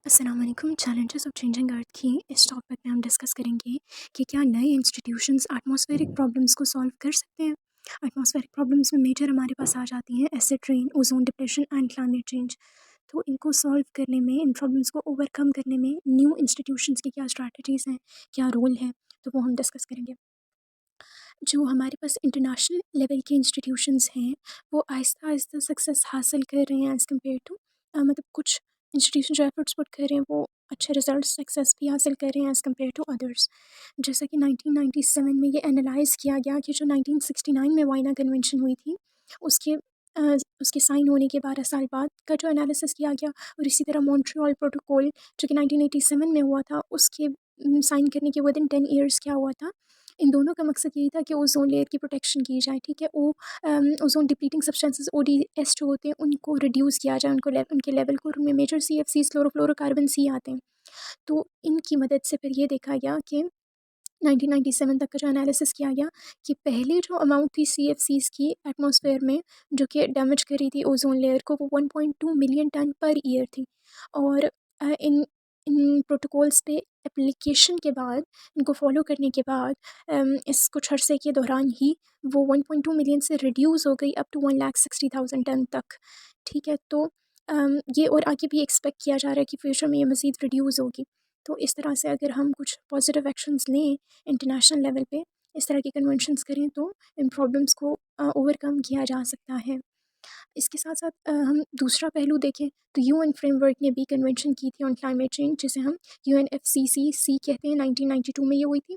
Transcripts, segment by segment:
अस्सलाम वालेकुम। Challenges of changing earth की इस टॉपिक में हम डिस्कस करेंगे कि क्या नए इंस्टीट्यूशंस एटमॉस्फेरिक प्रॉब्लम्स को सॉल्व कर सकते हैं। एटमॉस्फेरिक प्रॉब्लम्स में मेजर हमारे पास आ जाती हैं acid rain, ozone depletion and climate change. तो इनको सॉल्व करने में, इन प्रॉब्लम्स को ओवरकम करने में न्यू इंस्टीट्यूशंस की क्या स्ट्रैटेजीज़ हैं, क्या रोल है, तो वो हम डिस्कस करेंगे। जो हमारे पास इंटरनेशनल लेवल के इंस्टीट्यूशंस हैं, वो आहिस्ता आहिस्ता सक्सेस हासिल कर रहे हैं एज़ कम्पेयर टू, मतलब कुछ इंस्टीट्यूशन जो एफर्ट्स पुट कर रहे हैं वो अच्छे रिजल्ट सक्सेस भी हासिल कर रहे हैं एज़ कम्पेयर टू अदर्स। जैसा कि 1997 में ये एनालाइज़ किया गया कि जो 1969 में वाइना कन्वेंशन हुई थी, उसके उसके साइन होने के 12 साल बाद का जो एनालिसिस किया गया, और इसी तरह मॉन्ट्रियल प्रोटोकॉल जो कि 1987 में हुआ था, उसके साइन करने के विदिन 10 ईयर्स क्या हुआ था। इन दोनों का मकसद यही था कि ओज़ोन लेयर की प्रोटेक्शन की जाए, ठीक है। ओज़ोन डिप्लीटिंग सब्सटेंसेस ओडीएस जो होते हैं उनको रिड्यूस किया जाए, उनके लेवल को, उनमें मेजर सीएफसीज क्लोरोफ्लोरोकार्बन सी आते हैं। तो इनकी मदद से फिर ये देखा गया कि 1997 तक का जो एनालिसिस किया गया कि पहले जो अमाउंट थी सीएफसीज की एटमॉस्फेयर में, जो कि डैमेज करी थी ओज़ोन लेयर को, वो 1.2 मिलियन टन पर ईयर थी। और इन इन प्रोटोकॉल्स पे एप्लीकेशन के बाद, इनको फॉलो करने के बाद, इस कुछ अरसे के दौरान ही वो 1.2 मिलियन से रिड्यूस हो गई अप टू 1,60,000 टन तक, ठीक है। तो ये और आगे भी एक्सपेक्ट किया जा रहा है कि फ्यूचर में ये मज़ीद रिड्यूस होगी। तो इस तरह से अगर हम कुछ पॉजिटिव एक्शंस लें इंटरनेशनल लेवल पे, इस तरह के कन्वेंशंस करें, तो इन प्रॉब्लम्स को ओवरकम किया जा सकता है। इसके साथ साथ हम दूसरा पहलू देखें तो यूएन फ्रेमवर्क ने भी कन्वेंशन की थी ऑन क्लाइमेट चेंज, जिसे हम यूएनएफसीसीसी कहते हैं। 1992 में ये हुई थी,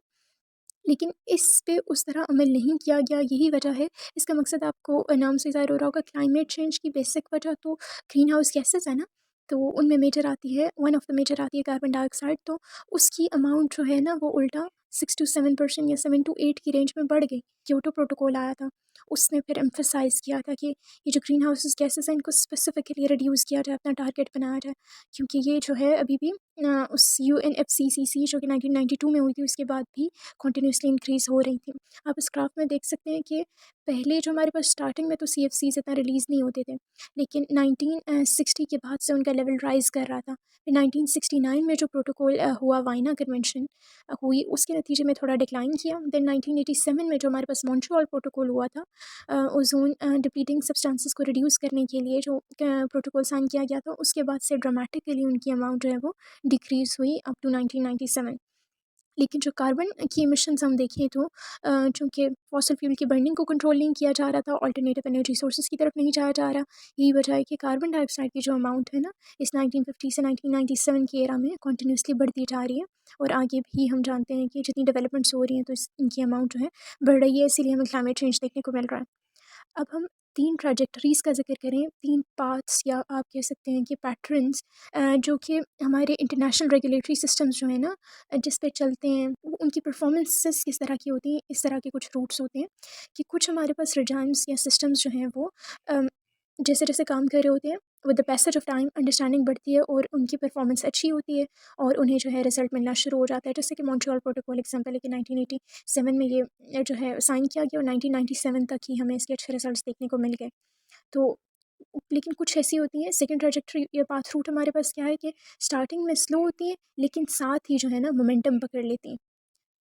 लेकिन इस पे उस तरह अमल नहीं किया गया। यही वजह है, इसका मकसद आपको नाम से ज़ाहिर हो रहा होगा। क्लाइमेट चेंज की बेसिक वजह तो ग्रीन हाउस गैसेज़ है ना, तो उनमें मेजर आती है, वन ऑफ द मेजर आती है कार्बन डाइऑक्साइड। तो उसकी अमाउंट जो है ना, वो उल्टा 6 to 7% या 7 to 8 की रेंज में बढ़ गई। क्योटो प्रोटोकॉल आया था, उसने फिर एम्फेसाइज़ किया था कि ये जो ग्रीन हाउसेस गैसेज़ हैं, इनको स्पेसिफिकली रिड्यूस किया जाए, अपना टारगेट बनाया जाए, क्योंकि ये जो है अभी भी उस यूएनएफसीसीसी जो कि 1992 में हुई थी, उसके बाद भी कंटिन्यूसली इंक्रीज़ हो रही थी। आप इस ग्राफ में देख सकते हैं कि पहले जो हमारे पास स्टार्टिंग में तो सीएफसीज़ इतना रिलीज़ नहीं होते थे, लेकिन 1960 के बाद से उनका लेवल राइज़ कर रहा था। फिर 1969 में जो प्रोटोकॉल हुआ, वाइना कन्वेंशन हुई, उसके नतीजे में थोड़ा डिक्लाइन किया। देन 1987 में जो हमारे पास मॉन्ट्रियल प्रोटोकॉल हुआ था, ओज़ोन डिप्लीटिंग सब्सटेंसेस को रिड्यूस करने के लिए जो प्रोटोकॉल साइन किया गया था, उसके बाद से ड्रामेटिकली उनकी अमाउंट जो है वो डिक्रीज़ हुई अप टू 1997। लेकिन जो कार्बन की एमिशंस हम देखें तो चूँकि फॉसिल फ्यूल की बर्निंग को कंट्रोल नहीं किया जा रहा था, अल्टरनेटिव एनर्जी सोर्सेज़ की तरफ नहीं जाया जा रहा। यही वजह है कि कार्बन डाइऑक्साइड की जो अमाउंट है ना, इस 1950 से 1997 की एरा में कंटिन्यूसली बढ़ती जा रही है। और आगे भी हम जानते हैं कि जितनी डेवलपमेंट्स हो रही हैं, तो इनकी अमाउंट जो है बढ़ रही है, इसीलिए हमें क्लाइमेट चेंज देखने को मिल रहा है। अब हम 3 ट्रैजेक्टरीज़ का ज़िक्र करें, 3 पाथ्स, या आप कह सकते हैं कि पैटर्न्स, जो कि हमारे इंटरनेशनल रेगुलेटरी सिस्टम्स जो है ना, जिस पे चलते हैं, वो उनकी परफॉर्मेंसेस किस तरह की होती हैं। इस तरह के कुछ रूट्स होते हैं कि कुछ हमारे पास रिजाइम्स या सिस्टम्स जो हैं वो जैसे जैसे काम कर रहे होते हैं, with the passage of time understanding बढ़ती है और उनकी परफॉर्मेंस अच्छी होती है, और उन्हें जो है रिजल्ट मिलना शुरू हो जाता है। जैसे कि मॉन्ट्रियल प्रोटोकॉल एग्जाम्पल है कि 1987 में ये जो है साइन किया गया, और 1997 तक ही हमें इसके अच्छे रिजल्ट्स देखने को मिल गए। तो लेकिन कुछ ऐसी होती हैं सेकंड ट्रैजेक्टरी या पाथ रूट, हमारे पास क्या है कि स्टार्टिंग में स्लो होती है, लेकिन साथ ही जो है ना मोमेंटम पकड़ लेती हैं।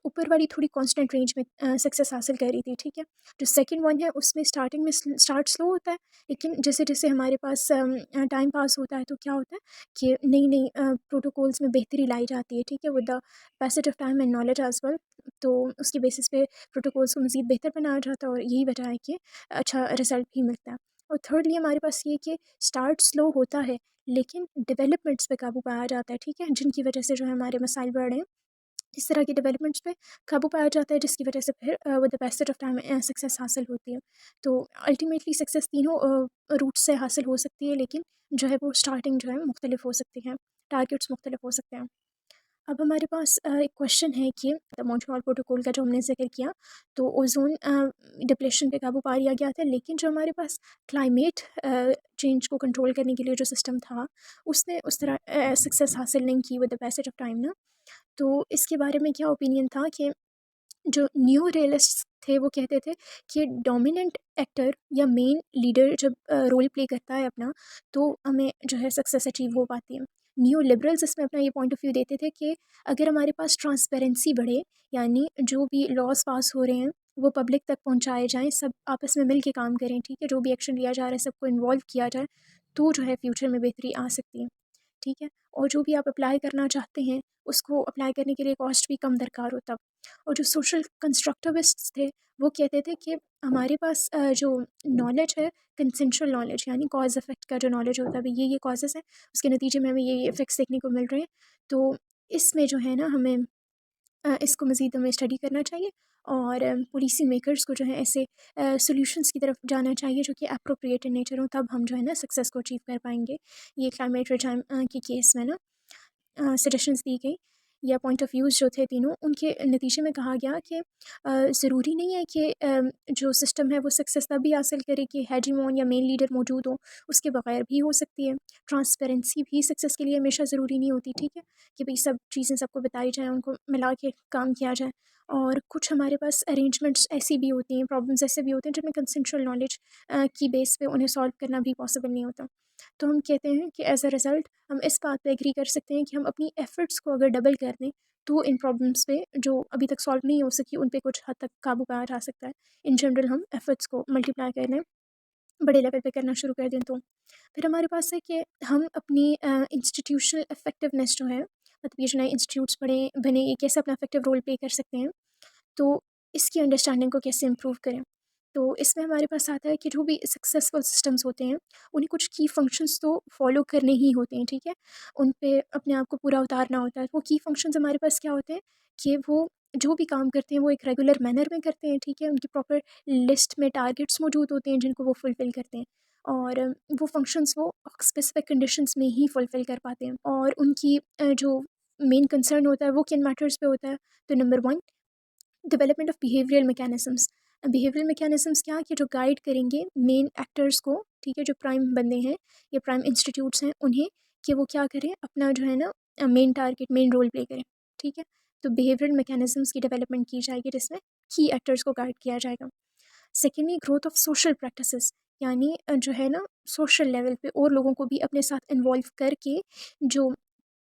ऊपर वाली थोड़ी कांस्टेंट रेंज में सक्सेस हासिल कर रही थी, ठीक है। जो सेकंड वन है, उसमें स्टार्टिंग में स्टार्ट स्लो होता है, लेकिन जैसे जैसे हमारे पास टाइम पास होता है, तो क्या होता है कि नई नई प्रोटोकॉल्स में बेहतरी लाई जाती है, ठीक है, with the passage of time and knowledge as well. तो उसकी बेसिस पे प्रोटोकॉल्स को मज़ीद बेहतर बनाया जाता है, और यही वजह है कि अच्छा रिजल्ट भी मिलता है। और थर्डली हमारे पास ये कि स्टार्ट स्लो होता है, लेकिन डेवलपमेंट्स पे काबू पाया जाता है, ठीक है, जिनकी वजह से जो है हमारे मसाइल बढ़ रहे हैं। इस तरह की डेवलपमेंट्स पे काबू पाया जाता है, जिसकी वजह से फिर with the passage of time success हासिल होती है। तो अल्टीमेटली सक्सेस तीनों रूट से हासिल हो सकती है, लेकिन जो है वो स्टार्टिंग जो है मुख्तलिफ हो सकती है, टारगेट्स मुख्तलिफ हो सकते हैं। अब हमारे पास एक क्वेश्चन है कि मॉन्ट्रियल प्रोटोकॉल का जो हमने जिक्र किया, तो ओजोन डिप्लेशन पे काबू पा लिया गया था, लेकिन जो हमारे पास क्लाइमेट चेंज को कंट्रोल करने के लिए जो सिस्टम था, उसने उस तरह सक्सेस हासिल नहीं की with the passage of time ना। तो इसके बारे में क्या ओपिनियन था कि जो न्यू रियलिस्ट्स थे, वो कहते थे कि डोमिनेंट एक्टर या मेन लीडर जब रोल प्ले करता है अपना, तो हमें जो है सक्सेस अचीव हो पाती है। न्यू लिबरल्स इसमें अपना ये पॉइंट ऑफ व्यू देते थे कि अगर हमारे पास ट्रांसपेरेंसी बढ़े, यानी जो भी लॉज पास हो रहे हैं वो पब्लिक तक पहुंचाए जाएं, सब आपस में मिल के काम करें, ठीक है, जो भी एक्शन लिया जा रहा है सबको इन्वॉल्व किया जाए, तो जो है फ्यूचर में बेहतरी आ सकती है, ठीक है। और जो भी आप अप्लाई करना चाहते हैं उसको अप्लाई करने के लिए कॉस्ट भी कम दरकार हो तब। और जो सोशल कंस्ट्रक्टिविस्ट्स थे वो कहते थे कि हमारे पास जो नॉलेज है, कंसेंशुअल नॉलेज, यानी कॉज इफेक्ट का जो नॉलेज होता है, भाई ये कॉजेज़ हैं, उसके नतीजे में हमें ये इफ़ेक्ट्स देखने को मिल रहे हैं, तो इसमें जो है ना हमें इसको मज़ीद हमें स्टडी करना चाहिए और पॉलिसी मेकर्स को जो है ऐसे सॉल्यूशंस की तरफ जाना चाहिए जो कि एप्रोप्रिएट इन नेचर हो, तब हम जो है ना सक्सेस को अचीव कर पाएंगे। ये क्लाइमेट रिजाइम के केस में ना सजेशंस दी गई या पॉइंट ऑफ व्यूज़ जो थे तीनों, उनके नतीजे में कहा गया कि ज़रूरी नहीं है कि जो सिस्टम है वो सक्सेस तभी हासिल करे कि हेजिमोन या मेन लीडर मौजूद हो, उसके बगैर भी हो सकती है। ट्रांसपेरेंसी भी सक्सेस के लिए हमेशा ज़रूरी नहीं होती, ठीक है, कि भाई सब चीज़ें सबको बताई जाएँ, उनको मिला के काम किया जाए। और कुछ हमारे पास अरेंजमेंट्स ऐसी भी होती हैं, प्रॉब्लम्स ऐसे भी होते हैं जिनमें कंसेंशुअल नॉलेज की बेस पे उन्हें सॉल्व करना भी पॉसिबल नहीं होता। तो हम कहते हैं कि एज़ अ रिज़ल्ट हम इस बात पे एग्री कर सकते हैं कि हम अपनी एफ़र्ट्स को अगर डबल कर दें तो इन प्रॉब्लम्स पे जो अभी तक सॉल्व नहीं हो सकी उन पे कुछ हद तक काबू पाया जा सकता है। इन जनरल हम एफ़र्ट्स को मल्टीप्लाई कर लें, बड़े लेवल पे करना शुरू कर दें तो। फिर हमारे पास है कि हम अपनी इंस्टीट्यूशनल इफ़ेक्टिवनेस जो है, मतलब ये जो नए इंस्टीट्यूट्स बने ये कैसे अपना इफ़ेक्टिव रोल प्ले कर सकते हैं, तो इसकी अंडरस्टैंडिंग को कैसे इम्प्रूव करें। तो इसमें हमारे पास आता है कि जो भी सक्सेसफुल सिस्टम्स होते हैं उन्हें कुछ की फंक्शंस तो फॉलो करने ही होते हैं, ठीक है, उन पे अपने आप को पूरा उतारना होता है। वो की फंक्शंस हमारे पास क्या होते हैं कि वो जो भी काम करते हैं वो एक रेगुलर मैनर में करते हैं, ठीक है, उनकी प्रॉपर लिस्ट में टारगेट्स मौजूद होते हैं जिनको वो फुलफ़िल करते हैं, और वो फंक्शंस वो स्पेसिफिक कंडीशंस में ही फुलफ़िल कर पाते हैं। और उनकी जो मेन कंसर्न होता है वो किन मैटर्स पे होता है, तो number 1, development of behavioural mechanisms. Behavioural mechanisms क्या कि जो गाइड करेंगे मेन एक्टर्स को, ठीक है, जो प्राइम बंदे हैं या प्राइम इंस्टीट्यूट्स हैं उन्हें, कि वो क्या करें, अपना जो है ना main target, main role play करें, ठीक है। तो बिहेवियरल मैकेनिज़म्स की डेवलपमेंट की जाएगी जिसमें की एक्टर्स को गाइड किया जाएगा। Secondly, growth of social practices, यानी जो है ना सोशल लेवल पे और लोगों को भी अपने साथ इन्वॉल्व करके जो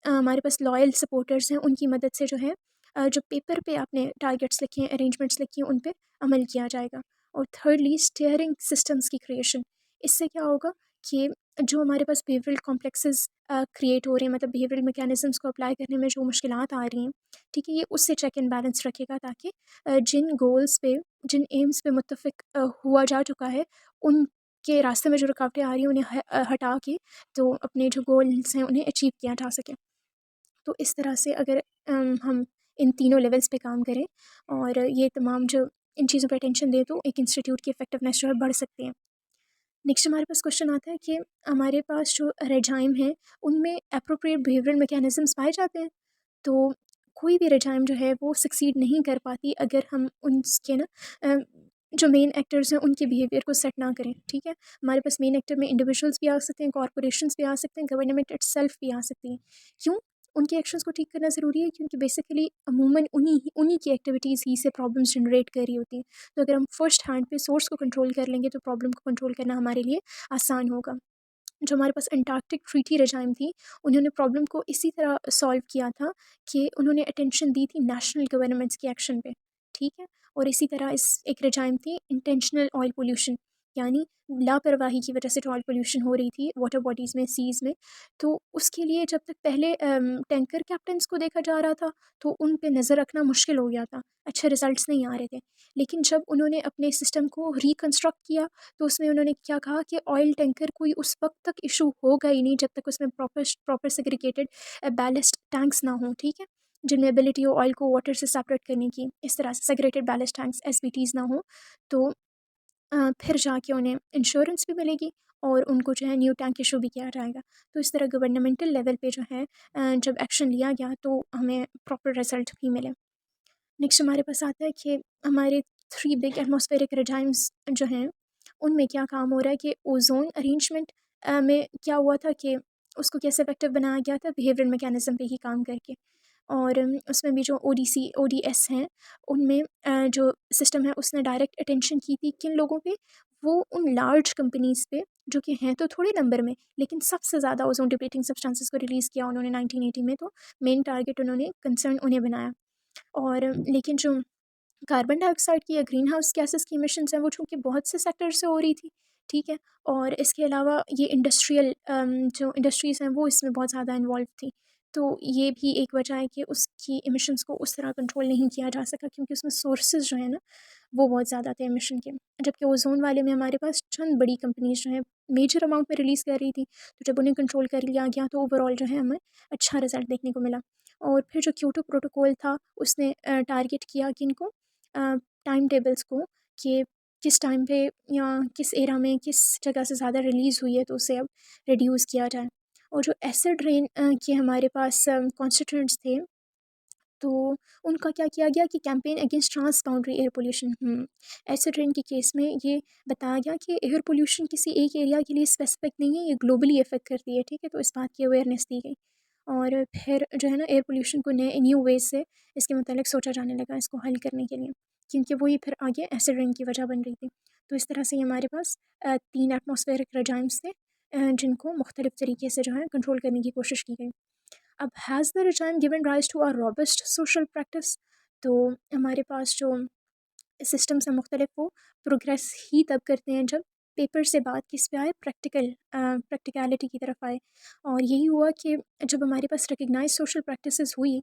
हमारे पास लॉयल सपोर्टर्स हैं उनकी मदद से जो है जो पेपर पे आपने टारगेट्स लिखे हैं, अरेंजमेंट्स लिखी हैं, उन पे अमल किया जाएगा। और थर्डली, स्टीयरिंग सिस्टम्स की क्रिएशन। इससे क्या होगा कि जो हमारे पास बिहेवियरल कॉम्प्लेक्सेस क्रिएट हो रहे हैं, मतलब बिहेवियरल मैकेनिज़म्स को अप्लाई करने में जो मुश्किलात आ रही हैं, ठीक है, ये उससे चेक एंड बैलेंस रखेगा ताकि जिन गोल्स पे, जिन एम्स पे मुत्तफ़िक हुआ जा चुका है, उनके रास्ते में जो रुकावटें आ रही हैं उन्हें हटा के तो अपने जो गोल्स हैं उन्हें अचीव किया जा सके। तो इस तरह से अगर हम इन तीनों लेवल्स पे काम करें और ये तमाम जो इन चीज़ों पे अटेंशन दें तो एक इंस्टीट्यूट की इफ़ेक्टिवनेस जो है बढ़ सकती है। नेक्स्ट हमारे पास क्वेश्चन आता है कि हमारे पास जो रेजाइम है उनमें एप्रोप्रिएट बिहेवियरल मैकेनिज़म्स पाए जाते हैं। तो कोई भी रेजाइम जो है वो सक्सीड नहीं कर पाती अगर हम उनके ना अ, जो मेन एक्टर्स हैं उनके बिहेवियर को सेट ना करें, ठीक है। हमारे पास मेन एक्टर में इंडिविजुअल्स भी आ सकते हैं, कॉरपोरेशंस भी आ सकते हैं, गवर्नमेंट इटसेल्फ भी आ सकती है। क्यों? उनके एक्शंस को ठीक करना ज़रूरी है क्योंकि बेसिकली अमूमन उन्हीं की एक्टिविटीज़ ही से प्रॉब्लम्स जनरेट कर रही होती हैं। तो अगर हम फर्स्ट हैंड पे सोर्स को कंट्रोल कर लेंगे तो प्रॉब्लम को कंट्रोल करना हमारे लिए आसान होगा। जो हमारे पास अंटार्कटिक ट्रीटी रेजाइम थी, उन्होंने प्रॉब्लम को इसी तरह सॉल्व किया था कि उन्होंने अटेंशन दी थी नेशनल गवर्नमेंट्स के एक्शन पे, ठीक है। और इसी तरह इस एक रेजाइम थी इंटेंशनल ऑयल पोल्यूशन, यानी लापरवाही की वजह से जो ऑयल पोल्यूशन हो रही थी वाटर बॉडीज़ में, सीज़ में, तो उसके लिए जब तक पहले टैंकर कैप्टन्स को देखा जा रहा था तो उन पे नज़र रखना मुश्किल हो गया था, अच्छे रिजल्ट्स नहीं आ रहे थे। लेकिन जब उन्होंने अपने सिस्टम को रिकंस्ट्रक्ट किया तो उसमें उन्होंने क्या कहा कि ऑयल टैंकर कोई उस वक्त तक इशू होगा ही नहीं जब तक उसमें प्रॉपर प्रॉपर सेग्रीगेटेड बैलिस्ट टैंक्स ना हो, ठीक है, जिनमें एबिलिटी हो ऑयल को वाटर से सेपरेट करने की, इस तरह से सेग्रेटेड बैलिस्ट टैंक्स एसबीटीज़ ना हो, तो फिर जाके उन्हें इंश्योरेंस भी मिलेगी और उनको जो है न्यू टैंक इशू भी किया जाएगा। तो इस तरह गवर्नमेंटल लेवल पे जो है जब एक्शन लिया गया तो हमें प्रॉपर रिजल्ट भी मिले। नेक्स्ट हमारे पास आता है कि हमारे 3 बिग एटमॉस्फेरिक रेजाइम्स जो हैं, उनमें क्या काम हो रहा है कि ओज़ोन अरेंजमेंट में क्या हुआ था कि उसको कैसे इफेक्टिव बनाया गया था बिहेवियरल मैकेनिज़्म पे ही काम करके। और उसमें भी जो ओडीसी, ओडीएस हैं, उनमें जो सिस्टम है उसने डायरेक्ट अटेंशन की थी किन लोगों पे, वो उन लार्ज कंपनीज़ पे जो कि हैं तो थोड़े नंबर में, लेकिन सबसे ज़्यादा ओज़ोन डिप्लीटिंग सब्सटेंसेस को रिलीज़ किया उन्होंने 1980 में, तो मेन टारगेट उन्होंने कंसर्न उन्हें बनाया। और लेकिन जो कार्बन डाइऑक्साइड की या ग्रीन हाउस गैसेस की इमिशंस हैं वो चूँकि बहुत से सेक्टर से हो रही थी, ठीक है। और इसके अलावा ये इंडस्ट्रियल जो इंडस्ट्रीज़ हैं वो इसमें बहुत ज़्यादा इन्वॉल्व थी, तो ये भी एक वजह है कि उसकी इमिशंस को उस तरह कंट्रोल नहीं किया जा सका, क्योंकि उसमें सोर्सेज जो है ना वो बहुत ज़्यादा थे एमिशन के। जबकि ओज़ोन वाले में हमारे पास चंद बड़ी कंपनीज़ जो हैं मेजर अमाउंट में रिलीज़ कर रही थी, तो जब उन्हें कंट्रोल कर लिया गया तो ओवरऑल जो है हमें अच्छा रिज़ल्ट देखने को मिला। और फिर जो क्योटो प्रोटोकॉल था उसने टारगेट किया कि इनको टाइम टेबल्स को, कि किस टाइम पे या किस एरा में किस जगह से ज़्यादा रिलीज़ हुई है तो उसे अब रिड्यूस किया जाए। और जो एसिड रेन के हमारे पास कॉन्स्टिट्यूएंट्स थे, तो उनका क्या किया गया कि campaign against transboundary air pollution. Acid rain के केस में ये बताया गया कि एयर पोल्यूशन किसी एक एरिया के लिए स्पेसिफिक नहीं है, ये ग्लोबली इफेक्ट करती है, ठीक है। तो इस बात की अवेयरनेस दी गई। और फिर जो है ना एयर पोल्यूशन को नए न्यू वेज से इसके मतलब सोचा जाने लगा इसको हल करने के लिए, क्योंकि वही फिर आगे एसिड रेन की वजह बन रही थी। तो इस तरह से ये हमारे पास 3 एटमॉस्फेरिक रजाइम्स थे, जिनको मुख्तलिफ तरीके से जो है कंट्रोल करने की कोशिश की गई। अब has the regime given rise to are robust social practice, तो हमारे पास जो सिस्टम्स हैं मुख्तलिफ, वो प्रोग्रेस ही तब करते हैं जब पेपर से बात किस पे आए, प्रैक्टिकलिटी की तरफ आए। और यही हुआ कि जब हमारे पास रिकग्नाइज सोशल प्रैक्टिसेस हुई,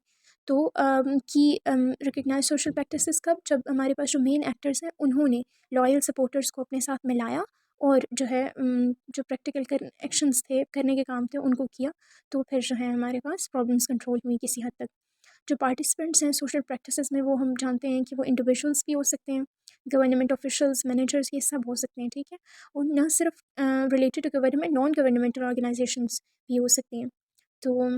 तो रिकग्नाइज सोशल प्रैक्टिसेस कब, जब हमारे पास जो मेन एक्टर्स हैं उन्होंने लॉयल सपोर्टर्स को अपने साथ मिलाया और जो है जो प्रैक्टिकल कर एक्शंस थे, करने के काम थे, उनको किया। तो फिर जो है हमारे पास प्रॉब्लम्स कंट्रोल हुई किसी हद तक। जो पार्टिसिपेंट्स हैं सोशल प्रैक्टिसेस में, वो हम जानते हैं कि वो इंडिविजुअल्स भी हो सकते हैं, गवर्नमेंट ऑफिशियल्स, मैनेजर्स, ये सब हो सकते हैं, ठीक है। और न सिर्फ related to government, non governmental organisations भी हो सकती हैं। तो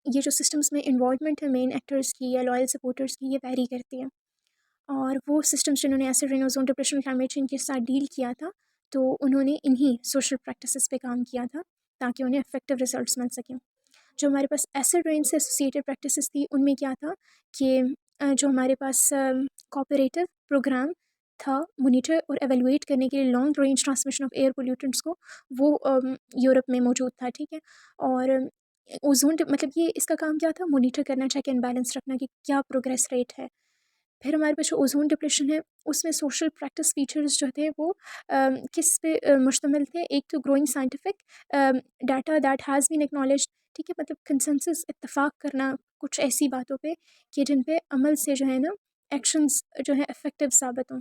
ये जो सिस्टम्स में इन्वॉल्वमेंट है मेन एक्टर्स की या लॉयल सपोर्टर्स की, ये वैरी करती है। और वो सिस्टम्स जिन्होंने acid rain, ozone depression, climate change के साथ डील किया था, तो उन्होंने इन्हीं सोशल प्रैक्टिसेस पे काम किया था ताकि उन्हें इफेक्टिव रिजल्ट्स मिल सकें। जो हमारे पास एसिड रेन से एसोसिएटेड प्रैक्टिसेस थी, उनमें क्या था कि जो हमारे पास कोऑपरेटिव प्रोग्राम था मॉनिटर और एवेलुएट करने के लिए long range transmission of air pollutants को, वो यूरोप में मौजूद था, ठीक है। और ओजोन मतलब ये इसका काम क्या था, मॉनिटर करना, चेक एंड बैलेंस रखना कि क्या प्रोग्रेस रेट है। फिर हमारे पास जो ओजोन डिप्रेशन है, उसमें सोशल प्रैक्टिस फीचर्स जो थे वो किस पे मुश्तमिल थे। एक तो growing scientific data that has been acknowledge, ठीक है, मतलब कंसेंसस, इत्तेफाक करना कुछ ऐसी बातों पे कि जिन पे अमल से जो है ना एक्शंस जो है इफ़ेक्टिव साबित हों,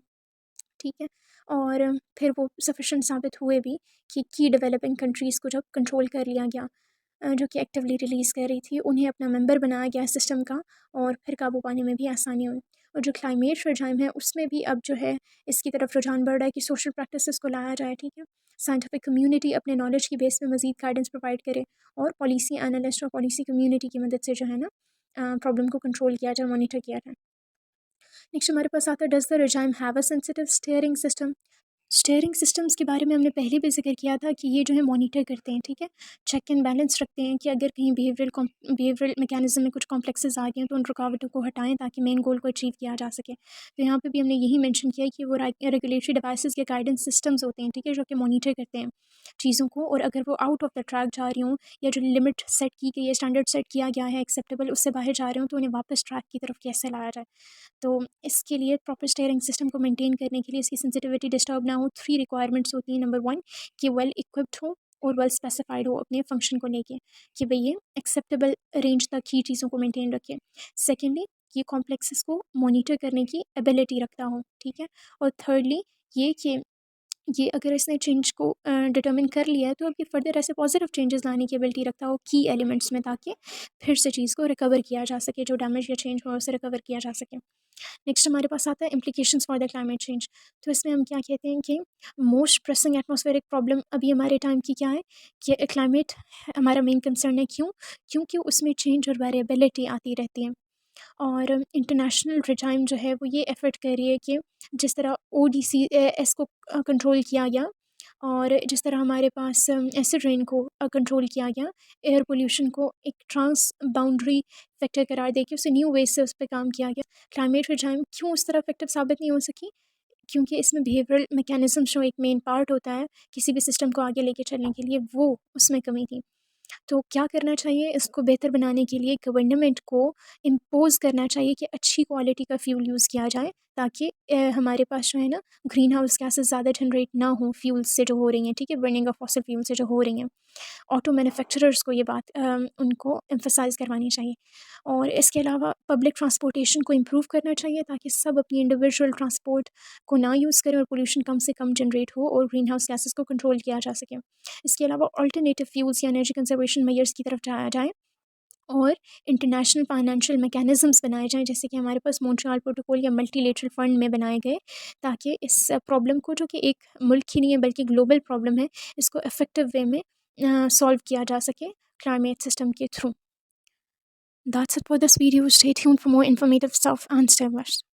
ठीक है। और फिर वो सफिशेंट साबित हुए भी कि की डेवलपिंग कंट्रीज़ को जब कंट्रोल कर लिया गया, जो कि एक्टिवली रिलीज़ कर रही थी, उन्हें अपना मेंबर बनाया गया सिस्टम का, और फिर काबू पाने में भी आसानी हुई। और जो क्लाइमेट रजाइम है उसमें भी अब जो है इसकी तरफ रुझान बढ़ रहा है कि सोशल प्रैक्टिसेस को लाया जाए, ठीक है। साइंटिफिक कम्युनिटी अपने नॉलेज की बेस पे मज़ीद गाइडेंस प्रोवाइड करे, और पॉलिसी एनालिस्ट और पॉलिसी कम्युनिटी की मदद से जो है ना प्रॉब्लम को कंट्रोल किया जाए, मॉनिटर किया जाए। नेक्स्ट हमारे पास आता है, does the regime have a sensitive steering system. Steering systems के बारे में हमने पहले भी ज़िक्र किया था कि ये जो है मॉनिटर करते हैं, ठीक है, चेक एंड बैलेंस रखते हैं कि अगर कहीं बिहेवियरल मैकेनिज्म में कुछ कॉम्प्लेक्सेस आ गए हैं तो उन रुकावटों को हटाएं ताकि मेन गोल को अचीव किया जा सके। तो यहाँ पे भी हमने यही मेंशन किया है कि वो रेगुलेटरी डिवाइसेस के गाइडेंस सिस्टम्स होते हैं, ठीक है, जो कि मॉनिटर करते हैं चीज़ों को, और अगर वो आउट ऑफ द ट्रैक जा रही हों या जो लिमिट सेट की गई है, स्टैंडर्ड सेट किया गया है एक्सेप्टेबल, उससे बाहर जा रहे हों, तो उन्हें वापस ट्रैक की तरफ कैसे लाया जाए। तो इसके लिए प्रॉपर स्टीयरिंग सिस्टम को मेंटेन करने के लिए इसकी सेंसिटिविटी डिस्टर्ब ना हो, 3 रिक्वायरमेंट्स होती हैं। नंबर 1 कि वेल इक्विप्ड हो और वेल स्पेसिफाइड हो अपने फंक्शन को लेके, कि भई ये एक्सेप्टेबल रेंज तक ही चीज़ों को मेंटेन रखे। सेकेंडली, ये कॉम्प्लेक्सेस को मॉनिटर करने की एबिलिटी रखता हो, ठीक है। और थर्डली, ये कि ये अगर इसने चेंज को डिटरमिन कर लिया है तो अब ये फर्दर ऐसे पॉजिटिव चेंजेस लाने की एबिलिटी रखता हो की एलिमेंट्स में, ताकि फिर से चीज़ को रिकवर किया जा सके, जो डैमेज या चेंज हुआ है उसे रिकवर किया जा सके। नेक्स्ट हमारे पास आता है implications for the climate change. तो इसमें हम क्या कहते हैं कि मोस्ट प्रेसिंग एटमॉस्फेरिक प्रॉब्लम अभी हमारे टाइम की क्या है, कि क्लाइमेट हमारा मेन कंसर्न है। क्यों? क्योंकि उसमें चेंज और वेरिएबिलिटी आती रहती है। और इंटरनेशनल रिजाइम जो है वो ये एफर्ट कर रही है कि जिस तरह ओडीसी एस को कंट्रोल किया गया, और जिस तरह हमारे पास एसिड रेन को कंट्रोल किया गया, एयर पोल्यूशन को एक ट्रांस बाउंड्री फैक्टर करार दे के उसे न्यू वेज से उस पर काम किया गया, क्लाइमेट रिजाइम क्यों उस तरह इफेक्टिव साबित नहीं हो सकी, क्योंकि इसमें बिहेवियरल मैकेनिज़्म जो एक मेन पार्ट होता है किसी भी सिस्टम को आगे लेके चलने के लिए, वो उसमें कमी थी। तो क्या करना चाहिए, इसको बेहतर बनाने के लिए गवर्नमेंट को इम्पोज़ करना चाहिए कि अच्छी क्वालिटी का फ्यूल यूज़ किया जाए, ताकि हमारे पास जो है ना ग्रीन हाउस गैसेज़ ज़्यादा जनरेट ना हो फ्यूल्स से जो हो रही हैं, ठीक है? बर्निंग ऑफ फॉसिल फ्यूल से जो हो रही हैं। ऑटो मैन्युफैक्चरर्स को ये बात उनको एम्फसाइज़ करवानी चाहिए। और इसके अलावा पब्लिक ट्रांसपोर्टेशन को इम्प्रूव करना चाहिए, ताकि सब अपनी इंडिविजुअल ट्रांसपोर्ट को ना यूज़ करें और पोल्यूशन कम से कम जनरेट हो और ग्रीन हाउस गैसेज़ को कंट्रोल किया जा सके। इसके अलावा अल्टरनेटिव फ्यूल्स या एनर्जी कंजर्वेशन मेजर्स की तरफ जाया जाए, और इंटरनेशनल फाइनेंशियल मैकेनिज़म्स बनाए जाएँ, जैसे कि हमारे पास मॉन्ट्रियल प्रोटोकॉल या मल्टीलेटरल फंड में बनाए गए, ताकि इस प्रॉब्लम को, जो कि एक मुल्क ही नहीं है बल्कि ग्लोबल प्रॉब्लम है, इसको इफ़ेक्टिव वे में सॉल्व किया जा सके क्लाइमेट सिस्टम के through. That's it for this video. Stay tuned for more informative stuff and stay blessed.